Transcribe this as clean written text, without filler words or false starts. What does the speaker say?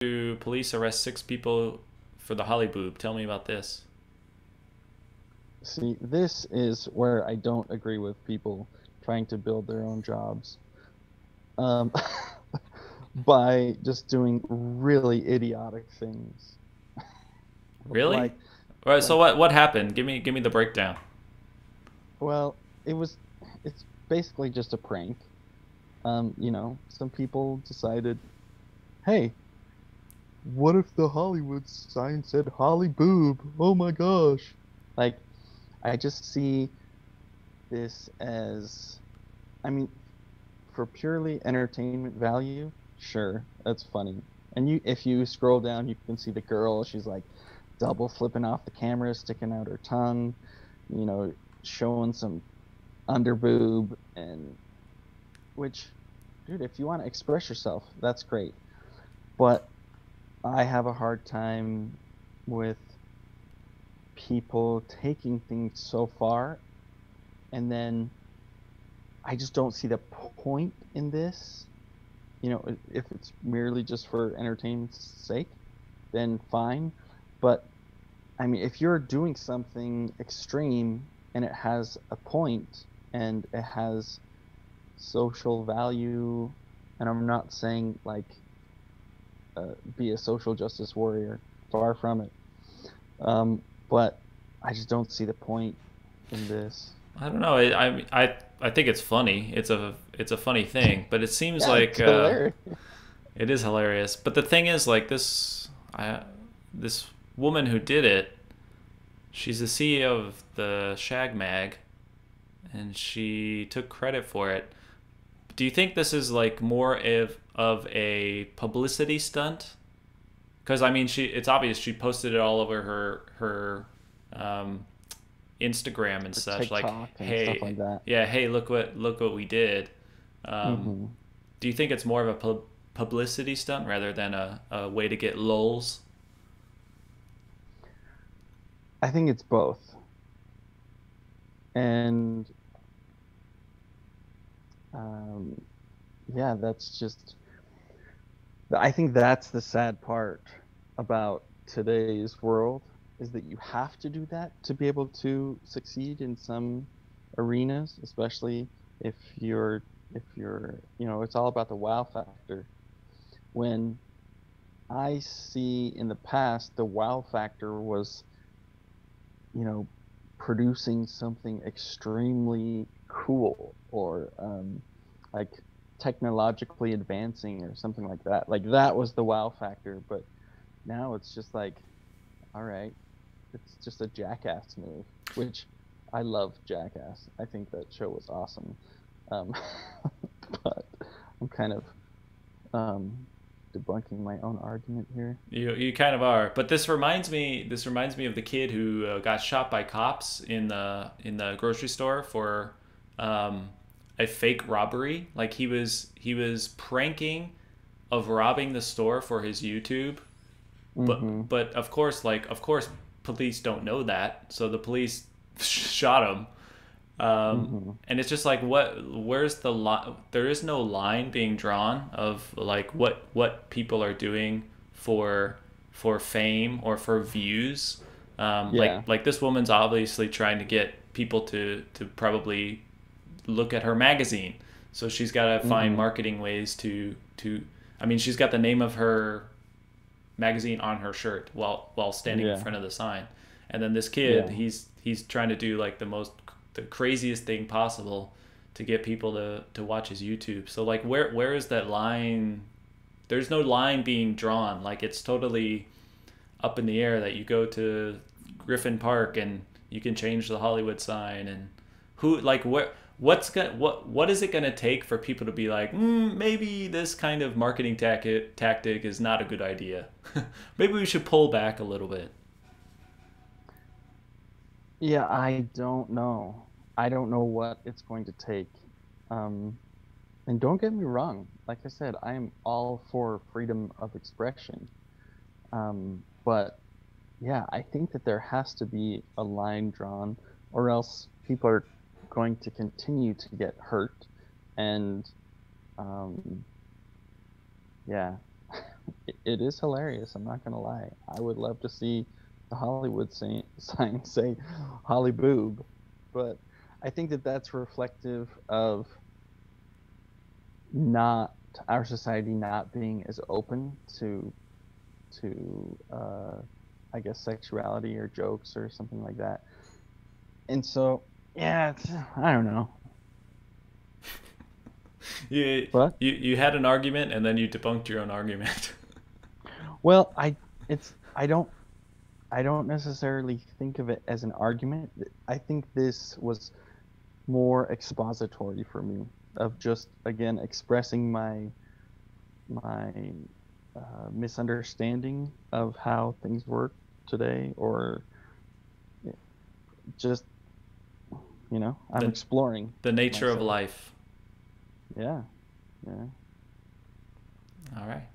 Police arrest 6 people for the Holly boob. Tell me about this. See, this is where I don't agree with people trying to build their own jobs, um, by just doing really idiotic things. Really? Like, All right. So like, what happened? Give me the breakdown. well, it's basically just a prank. Some people decided, hey, what if the Hollywood sign said Holly boob? Oh my gosh. Like, I just see this as, I mean, for purely entertainment value, sure, that's funny. And if you scroll down, you can see the girl. She's like double flipping off the camera, sticking out her tongue, you know, showing some underboob, and which, dude, if you want to express yourself, that's great. But I have a hard time with people taking things so far, and then I just don't see the point in this. If it's merely just for entertainment's sake, then fine. But I mean, if you're doing something extreme and it has a point and it has social value, and I'm not saying like be a social justice warrior, far from it. But I just don't see the point in this. I don't know. I think it's funny. It's a funny thing, but it seems Yeah, like it's hilarious. it is hilarious. But the thing is, like this woman who did it, she's the CEO of the Shag Mag, and she took credit for it. Do you think this is like more of a publicity stunt? Because I mean, it's obvious she posted it all over her um, Instagram and Or such. Like, TikTok and stuff hey, like that. yeah, hey, look what we did. Um, Hmm. do you think it's more of a publicity stunt rather than a way to get lulls? I think it's both. And um, yeah, I think that's the sad part about today's world, is that you have to do that to be able to succeed in some arenas, especially if it's all about the wow factor. When I see in the past, the wow factor was, you know, producing something extremely cool, or like technologically advancing or something like that. Like that was the wow factor. But now it's just like, all right, it's just a Jackass move, which I love Jackass. I think that show was awesome. Um, but I'm kind of um, debunking my own argument here. You kind of are, but this reminds me of the kid who got shot by cops in the grocery store for um, a fake robbery. Like he was pranking of robbing the store for his YouTube, Hmm. but of course police don't know that, so the police shot him. Hmm. And it's just like, where's the line? There is no line being drawn of like what people are doing for for fame or for views. Like Yeah. like this woman's obviously trying to get people to probably look at her magazine, so she's got to find Hmm. marketing ways to. I mean, she's got the name of her magazine on her shirt while standing in Yeah. front of the sign. And then this kid, Yeah. he's trying to do like the craziest thing possible to get people to watch his YouTube. So like where is that line? There's no line being drawn. Like it's totally up in the air that you go to Griffin Park and you can change the Hollywood sign, and who like what is it going to take for people to be like, maybe this kind of marketing tactic is not a good idea. Maybe we should pull back a little bit. Yeah, I don't know. I don't know what it's going to take. Um, and don't get me wrong. Like I said, I am all for freedom of expression. But yeah, I think that there has to be a line drawn, or else people are going to continue to get hurt. And um, yeah. it is hilarious. I'm not gonna lie. I would love to see the Hollywood sign say Holly Boob, but I think that that's reflective of not our society not being as open to I guess sexuality or jokes or something like that. And so yeah, I don't know. You But you had an argument and then you debunked your own argument. well, I don't necessarily think of it as an argument. I think this was more expository for me of just again expressing my misunderstanding of how things work today, or just I'm the exploring the nature of myself. life. Yeah, yeah. All right.